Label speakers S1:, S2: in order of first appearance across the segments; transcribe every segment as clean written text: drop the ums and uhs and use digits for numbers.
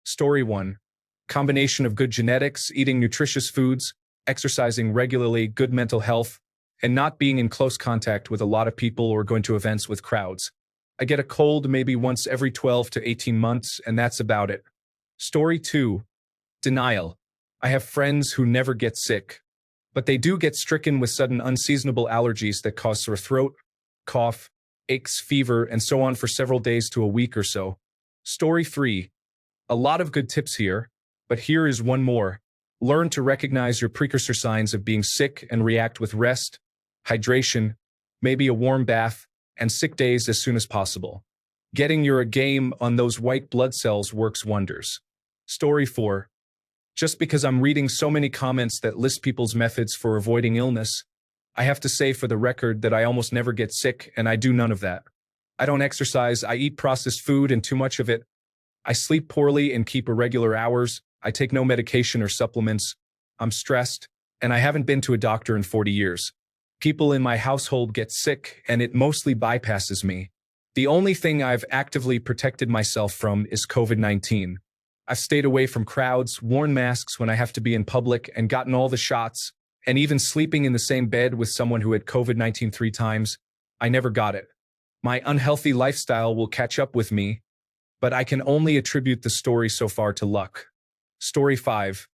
S1: Story 1. Combination of good genetics, eating nutritious foods, exercising regularly, good mental health, and not being in close contact with a lot of people or going to events with crowds. I get a cold maybe once every 12 to 18 months, and that's about it. Story 2. Denial. I have friends who never get sick, but they do get stricken with sudden unseasonable allergies that cause sore throat, cough, aches, fever, and so on for several days to a week or so. Story 3. A lot of good tips here, but here is one more. Learn to recognize your precursor signs of being sick and react with rest, hydration, maybe a warm bath, and sick days as soon as possible. Getting your game on those white blood cells works wonders. Story 4. Just because I'm reading so many comments that list people's methods for avoiding illness, I have to say for the record that I almost never get sick, and I do none of that. I don't exercise, I eat processed food and too much of it. I sleep poorly and keep irregular hours. I take no medication or supplements. I'm stressed, and I haven't been to a doctor in 40 years. People in my household get sick, and it mostly bypasses me. The only thing I've actively protected myself from is COVID-19. I've stayed away from crowds, worn masks when I have to be in public, and gotten all the shots, and even sleeping in the same bed with someone who had COVID-19 3 times. I never got it. My unhealthy lifestyle will catch up with me, but I can only attribute the story so far to luck. Story 5.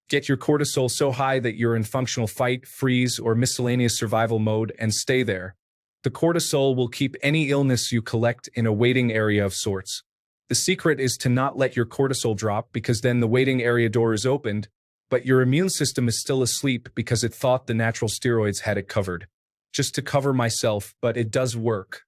S1: Get your cortisol so high that you're in functional fight, freeze, or miscellaneous survival mode and stay there. The cortisol will keep any illness you collect in a waiting area of sorts. The secret is to not let your cortisol drop because then the waiting area door is opened, but your immune system is still asleep because it thought the natural steroids had it covered. Just to cover myself, but it does work.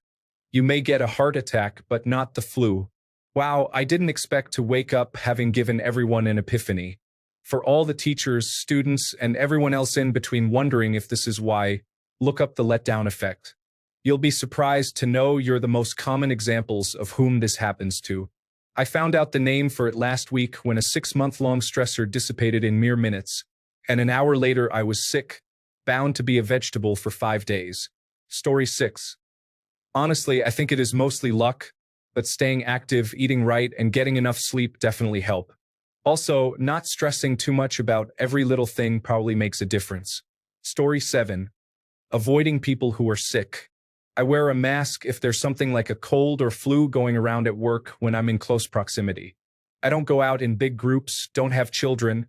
S1: You may get a heart attack, but not the flu. Wow, I didn't expect to wake up having given everyone an epiphany. For all the teachers, students, and everyone else in between wondering if this is why, look up the letdown effect. You'll be surprised to know you're the most common examples of whom this happens to. I found out the name for it last week when a 6-month-long stressor dissipated in mere minutes, and an hour later I was sick, bound to be a vegetable for 5 days. Story 6. Honestly, I think it is mostly luck, but staying active, eating right, and getting enough sleep definitely help. Also, not stressing too much about every little thing probably makes a difference. Story 7. Avoiding people who are sick. I wear a mask if there's something like a cold or flu going around at work when I'm in close proximity. I don't go out in big groups, don't have children,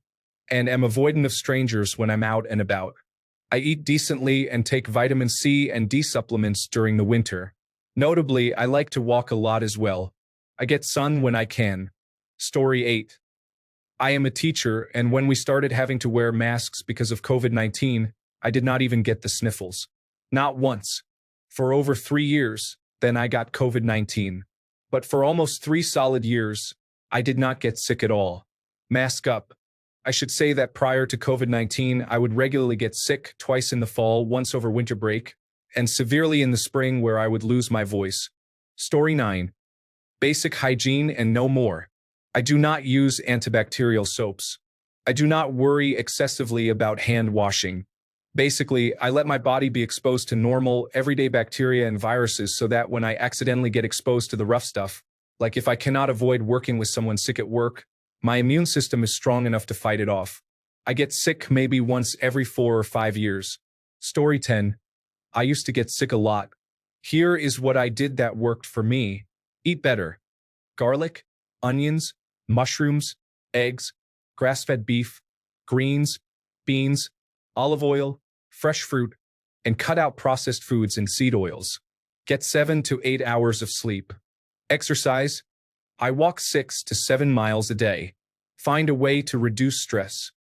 S1: and am avoidant of strangers when I'm out and about. I eat decently and take vitamin C and D supplements during the winter. Notably, I like to walk a lot as well. I get sun when I can. Story 8. I am a teacher, and when we started having to wear masks because of COVID-19, I did not even get the sniffles. Not once. For over 3 years, then I got COVID-19. But for almost 3 solid years, I did not get sick at all. Mask up. I should say that prior to COVID-19, I would regularly get sick twice in the fall, once over winter break, and severely in the spring where I would lose my voice. Story 9. Basic hygiene and no more. I do not use antibacterial soaps. I do not worry excessively about hand washing. Basically, I let my body be exposed to normal, everyday bacteria and viruses so that when I accidentally get exposed to the rough stuff, like if I cannot avoid working with someone sick at work, my immune system is strong enough to fight it off. I get sick maybe once every 4 or 5 years. Story 10. I used to get sick a lot. Here is what I did that worked for me. Eat better. Garlic, onions, mushrooms, eggs, grass-fed beef, greens, beans, olive oil, fresh fruit, and cut out processed foods and seed oils. Get 7 to 8 hours of sleep. Exercise. I walk 6 to 7 miles a day. Find a way to reduce stress.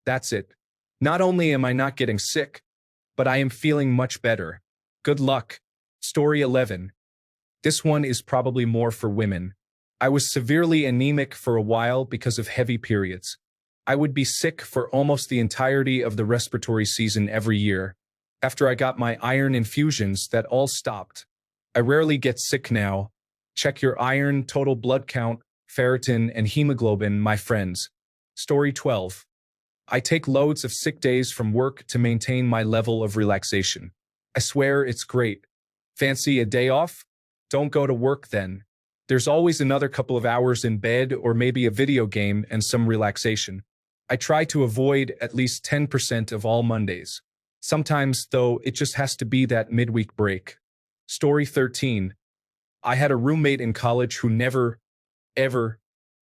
S1: That's it. Not only am I not getting sick, but I am feeling much better. Good luck. Story 11. This one is probably more for women. I was severely anemic for a while because of heavy periods. I would be sick for almost the entirety of the respiratory season every year. After I got my iron infusions, that all stopped. I rarely get sick now. Check your iron, total blood count, ferritin, and hemoglobin, my friends. Story 12. I take loads of sick days from work to maintain my level of relaxation. I swear it's great. Fancy a day off? Don't go to work then. There's always another couple of hours in bed or maybe a video game and some relaxation. I try to avoid at least 10% of all Mondays. Sometimes, though, it just has to be that midweek break. Story 13. I had a roommate in college who never, ever,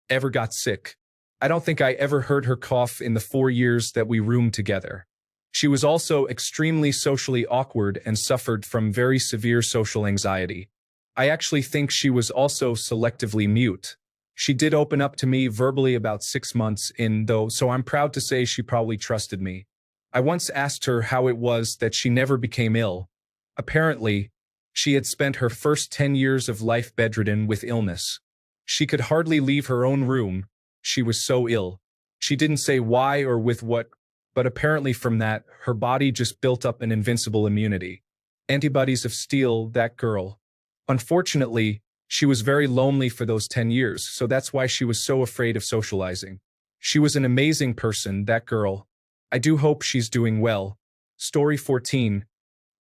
S1: ever got sick. I don't think I ever heard her cough in the 4 years that we roomed together. She was also extremely socially awkward and suffered from very severe social anxiety. I actually think she was also selectively mute. She did open up to me verbally about 6 months in, though, so I'm proud to say she probably trusted me. I once asked her how it was that she never became ill. Apparently, she had spent her first 10 years of life bedridden with illness. She could hardly leave her own room. She was so ill. She didn't say why or with what, but apparently from that, her body just built up an invincible immunity. Antibodies of steel, that girl. Unfortunately, she was very lonely for those 10 years, so that's why she was so afraid of socializing. She was an amazing person, that girl. I do hope she's doing well. Story 14.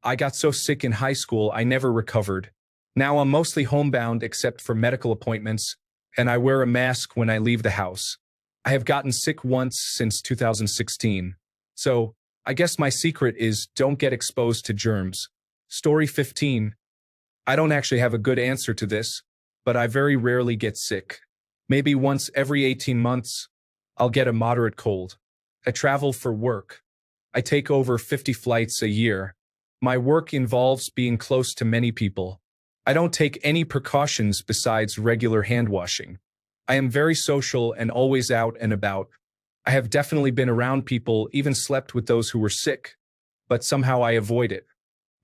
S1: I got so sick in high school I never recovered. Now I'm mostly homebound except for medical appointments, and I wear a mask when I leave the house. I have gotten sick once since 2016. So, I guess my secret is don't get exposed to germs. Story 15. I don't actually have a good answer to this, but I very rarely get sick. Maybe once every 18 months, I'll get a moderate cold. I travel for work. I take over 50 flights a year. My work involves being close to many people. I don't take any precautions besides regular hand washing. I am very social and always out and about. I have definitely been around people, even slept with those who were sick, but somehow I avoid it.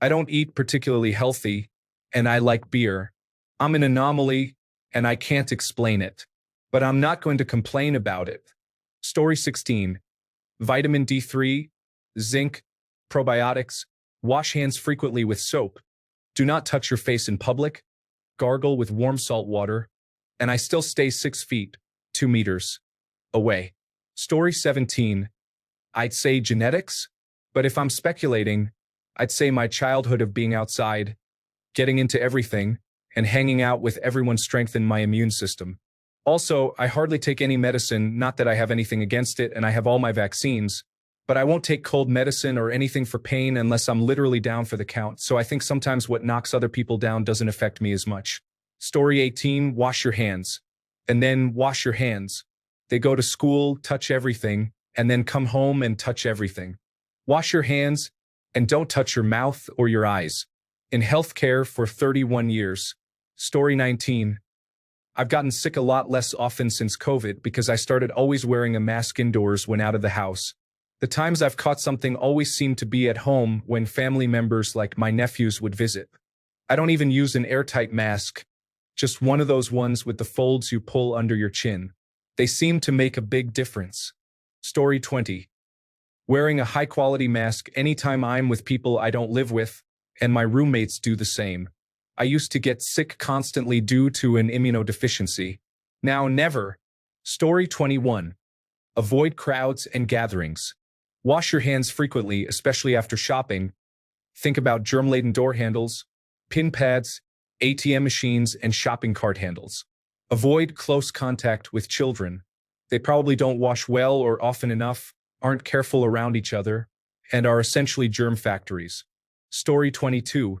S1: I don't eat particularly healthy, and I like beer. I'm an anomaly, and I can't explain it. But I'm not going to complain about it. Story 16. Vitamin D3, zinc, probiotics, wash hands frequently with soap. Do not touch your face in public, gargle with warm salt water, and I still stay 6 feet, 2 meters, away. Story 17. I'd say genetics, but if I'm speculating, I'd say my childhood of being outside, getting into everything, and hanging out with everyone strengthened my immune system. Also, I hardly take any medicine, not that I have anything against it and I have all my vaccines, but I won't take cold medicine or anything for pain unless I'm literally down for the count, so I think sometimes what knocks other people down doesn't affect me as much. Story 18, wash your hands. And then wash your hands. They go to school, touch everything, and then come home and touch everything. Wash your hands, and don't touch your mouth or your eyes. In healthcare for 31 years. Story 19. I've gotten sick a lot less often since COVID because I started always wearing a mask indoors when out of the house. The times I've caught something always seemed to be at home when family members like my nephews would visit. I don't even use an airtight mask, just one of those ones with the folds you pull under your chin. They seem to make a big difference. Story 20. Wearing a high-quality mask anytime I'm with people I don't live with, and my roommates do the same. I used to get sick constantly due to an immunodeficiency. Now never. Story 21. Avoid crowds and gatherings. Wash your hands frequently, especially after shopping. Think about germ-laden door handles, pin pads, ATM machines, and shopping cart handles. Avoid close contact with children. They probably don't wash well or often enough, aren't careful around each other, and are essentially germ factories. Story 22.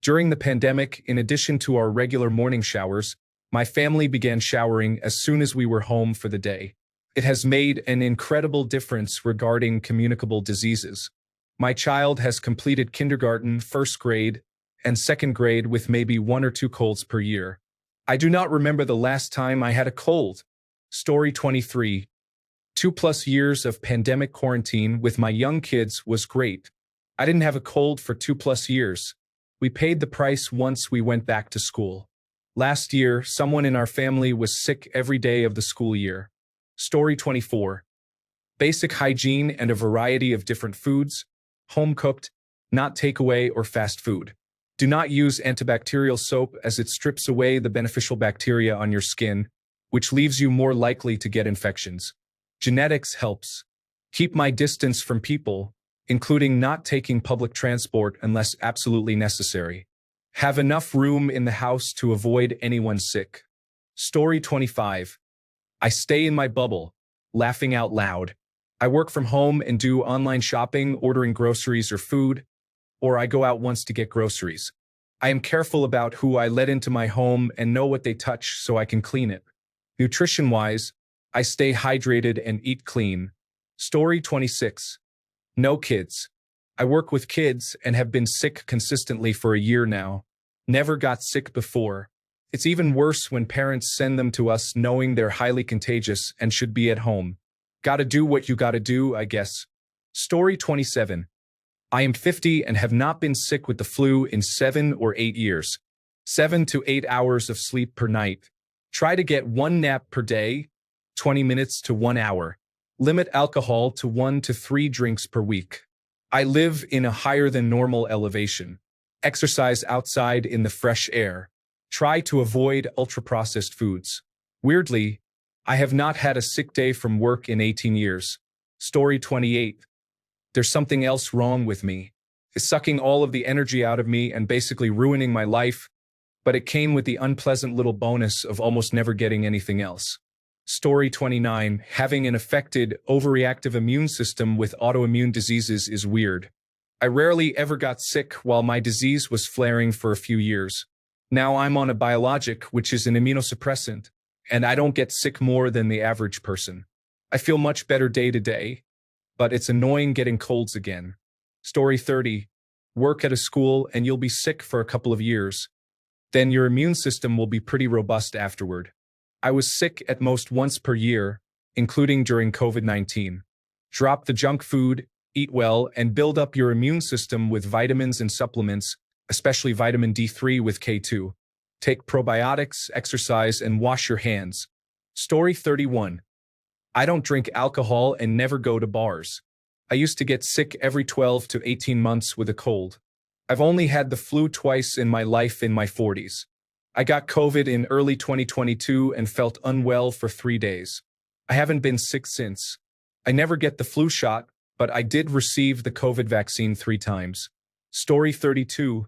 S1: During the pandemic, in addition to our regular morning showers, my family began showering as soon as we were home for the day. It has made an incredible difference regarding communicable diseases. My child has completed kindergarten, first grade, and second grade with maybe 1 or 2 colds per year. I do not remember the last time I had a cold. Story 23. 2+ years of pandemic quarantine with my young kids was great. I didn't have a cold for 2+ years. We paid the price once we went back to school. Last year, someone in our family was sick every day of the school year. Story 24. Basic hygiene and a variety of different foods, home-cooked, not takeaway or fast food. Do not use antibacterial soap as it strips away the beneficial bacteria on your skin, which leaves you more likely to get infections. Genetics helps. Keep my distance from people, including not taking public transport unless absolutely necessary. Have enough room in the house to avoid anyone sick. Story 25. I stay in my bubble, laughing out loud. I work from home and do online shopping, ordering groceries or food, or I go out once to get groceries. I am careful about who I let into my home and know what they touch so I can clean it. Nutrition-wise, I stay hydrated and eat clean. Story 26. No kids. I work with kids and have been sick consistently for a year now. Never got sick before. It's even worse when parents send them to us knowing they're highly contagious and should be at home. Gotta do what you gotta do, I guess. Story 27. I am 50 and have not been sick with the flu in 7 or 8 years. 7 to 8 hours of sleep per night. Try to get 1 nap per day, 20 minutes to 1 hour. Limit alcohol to 1 to 3 drinks per week. I live in a higher than normal elevation. Exercise outside in the fresh air. Try to avoid ultra-processed foods. Weirdly, I have not had a sick day from work in 18 years. Story 28. There's something else wrong with me. It's sucking all of the energy out of me and basically ruining my life, but it came with the unpleasant little bonus of almost never getting anything else. Story 29. Having an affected, overreactive immune system with autoimmune diseases is weird. I rarely ever got sick while my disease was flaring for a few years. Now I'm on a biologic, which is an immunosuppressant, and I don't get sick more than the average person. I feel much better day to day, but it's annoying getting colds again. Story 30. Work at a school and you'll be sick for a couple of years. Then your immune system will be pretty robust afterward. I was sick at most once per year, including during COVID-19. Drop the junk food, eat well, and build up your immune system with vitamins and supplements, especially vitamin D3 with K2. Take probiotics, exercise, and wash your hands. Story 31. I don't drink alcohol and never go to bars. I used to get sick every 12 to 18 months with a cold. I've only had the flu twice in my life in my 40s. I got COVID in early 2022 and felt unwell for 3 days. I haven't been sick since. I never get the flu shot, but I did receive the COVID vaccine 3 times. Story 32.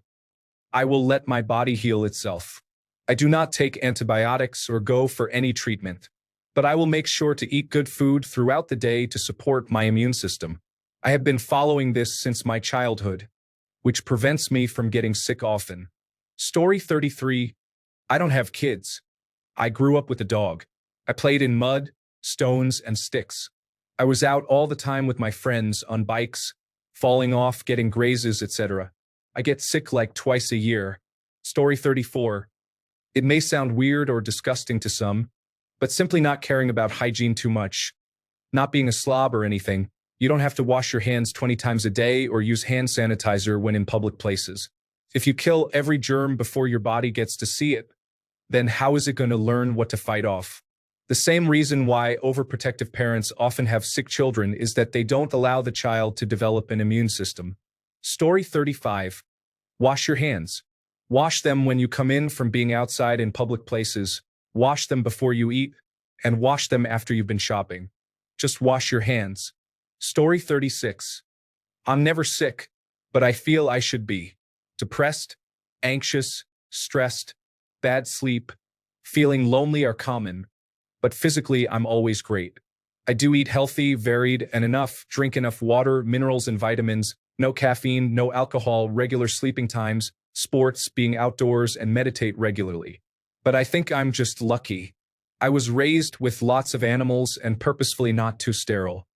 S1: I will let my body heal itself. I do not take antibiotics or go for any treatment, but I will make sure to eat good food throughout the day to support my immune system. I have been following this since my childhood, which prevents me from getting sick often. Story 33. I don't have kids. I grew up with a dog. I played in mud, stones, and sticks. I was out all the time with my friends on bikes, falling off, getting grazes, etc. I get sick like twice a year. Story 34. It may sound weird or disgusting to some, but simply not caring about hygiene too much. Not being a slob or anything, you don't have to wash your hands 20 times a day or use hand sanitizer when in public places. If you kill every germ before your body gets to see it, then how is it going to learn what to fight off? The same reason why overprotective parents often have sick children is that they don't allow the child to develop an immune system. Story 35. Wash your hands. Wash them when you come in from being outside in public places. Wash them before you eat, and wash them after you've been shopping. Just wash your hands. Story 36. I'm never sick, but I feel I should be. Depressed, anxious, stressed, bad sleep, feeling lonely are common, but physically I'm always great. I do eat healthy, varied, and enough, drink enough water, minerals, and vitamins, no caffeine, no alcohol, regular sleeping times, sports, being outdoors, and meditate regularly. But I think I'm just lucky. I was raised with lots of animals and purposefully not too sterile.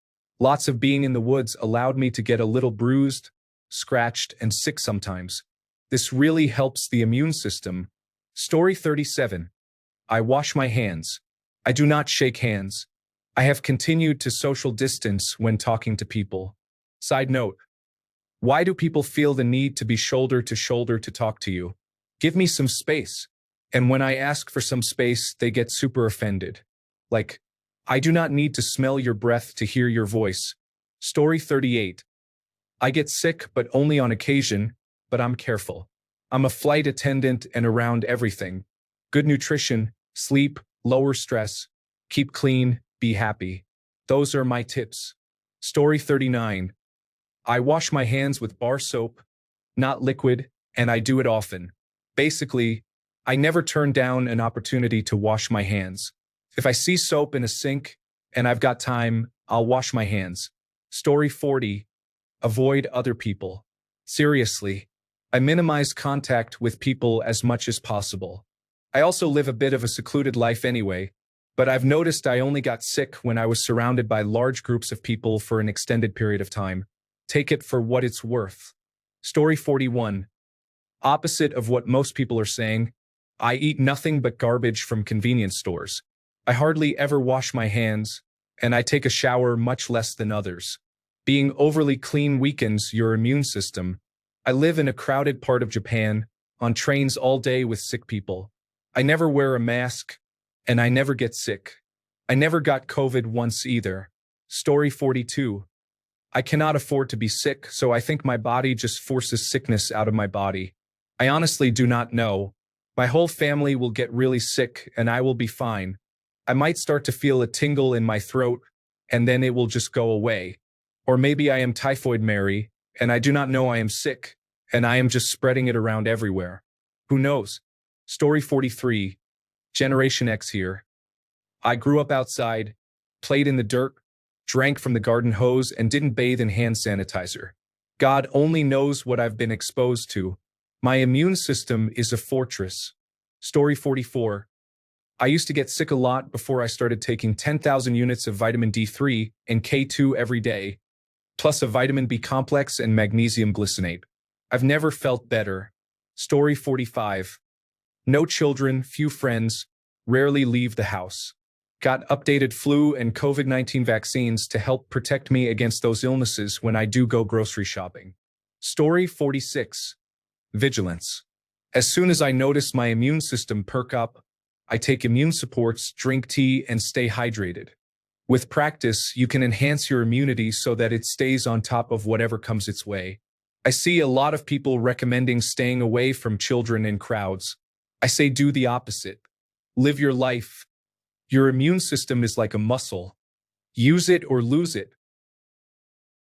S1: Lots of being in the woods allowed me to get a little bruised, scratched, and sick sometimes. This really helps the immune system. Story 37. I wash my hands. I do not shake hands. I have continued to social distance when talking to people. Side note. Why do people feel the need to be shoulder to shoulder to talk to you? Give me some space. And when I ask for some space, they get super offended. Like, I do not need to smell your breath to hear your voice. Story 38. I get sick, but only on occasion, but I'm careful. I'm a flight attendant and around everything. Good nutrition, sleep, lower stress, keep clean, be happy. Those are my tips. Story 39. I wash my hands with bar soap, not liquid, and I do it often. Basically, I never turn down an opportunity to wash my hands. If I see soap in a sink and I've got time, I'll wash my hands. Story 40. Avoid other people. Seriously, I minimize contact with people as much as possible. I also live a bit of a secluded life anyway, but I've noticed I only got sick when I was surrounded by large groups of people for an extended period of time. Take it for what it's worth. Story 41. Opposite of what most people are saying, I eat nothing but garbage from convenience stores. I hardly ever wash my hands, and I take a shower much less than others. Being overly clean weakens your immune system. I live in a crowded part of Japan, on trains all day with sick people. I never wear a mask, and I never get sick. I never got COVID once either. Story 42. I cannot afford to be sick, so I think my body just forces sickness out of my body. I honestly do not know. My whole family will get really sick, and I will be fine. I might start to feel a tingle in my throat, and then it will just go away. Or maybe I am Typhoid Mary, and I do not know I am sick, and I am just spreading it around everywhere. Who knows? Story 43. Generation X here. I grew up outside, played in the dirt, drank from the garden hose, and didn't bathe in hand sanitizer. God only knows what I've been exposed to. My immune system is a fortress. Story 44. I used to get sick a lot before I started taking 10,000 units of vitamin D3 and K2 every day, plus a vitamin B complex and magnesium glycinate. I've never felt better. Story 45. No children, few friends, rarely leave the house. Got updated flu and COVID-19 vaccines to help protect me against those illnesses when I do go grocery shopping. Story 46. Vigilance. As soon as I notice my immune system perk up, I take immune supports, drink tea, and stay hydrated. With practice, you can enhance your immunity so that it stays on top of whatever comes its way. I see a lot of people recommending staying away from children in crowds. I say do the opposite. Live your life. Your immune system is like a muscle. Use it or lose it.